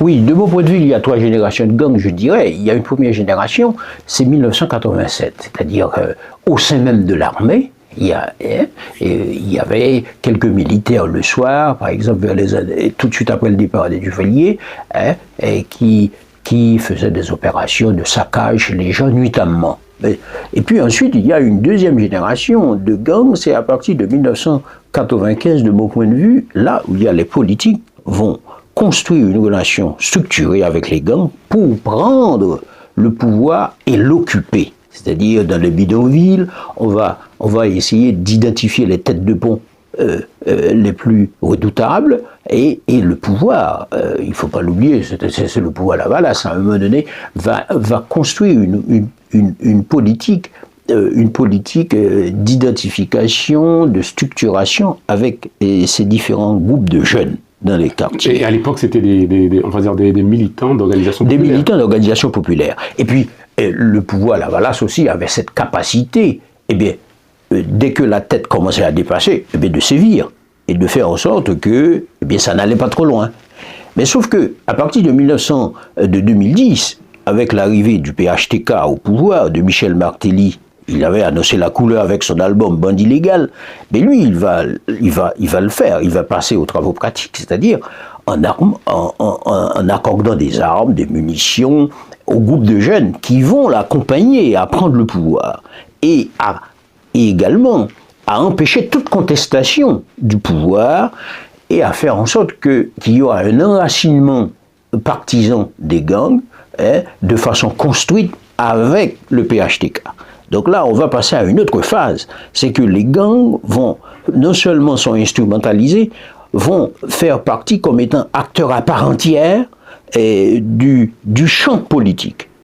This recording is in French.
Oui, de mon point de vue, il y a trois générations de gangs, je dirais. Il y a une première génération, c'est 1987, c'est-à-dire au sein même de l'armée, il y avait quelques militaires le soir, par exemple tout de suite après le départ des Duvalier, qui faisaient des opérations de saccage chez les gens nuitamment. Et puis ensuite, il y a une deuxième génération de gangs, c'est à partir de 1995, de mon point de vue, là où il y a les politiques vont construire une relation structurée avec les gangs pour prendre le pouvoir et l'occuper. C'est-à-dire, dans les bidonvilles, on va essayer d'identifier les têtes de pont les plus redoutables et le pouvoir, il ne faut pas l'oublier, c'est le pouvoir Lavalas, à un moment donné, va construire une politique d'identification, de structuration avec ces différents groupes de jeunes dans les quartiers. Et à l'époque, c'était des militants d'organisations populaires. Des militants d'organisations populaires. Et puis, le pouvoir Lavalas aussi avait cette capacité, eh bien, dès que la tête commençait à dépasser, eh bien, de sévir et de faire en sorte que eh bien, ça n'allait pas trop loin. Mais sauf que, à partir de 2010, avec l'arrivée du PHTK au pouvoir, de Michel Martelly, il avait annoncé la couleur avec son album Bandit Légal, mais lui, il va le faire, il va passer aux travaux pratiques, c'est-à-dire en accordant des armes, des munitions aux groupes de jeunes qui vont l'accompagner à prendre le pouvoir et également à empêcher toute contestation du pouvoir et à faire en sorte qu'il y aura un enracinement partisan des gangs de façon construite avec le PHTK. Donc là, on va passer à une autre phase, c'est que les gangs vont, non seulement sont instrumentalisés, vont faire partie comme étant acteurs à part entière du champ politique.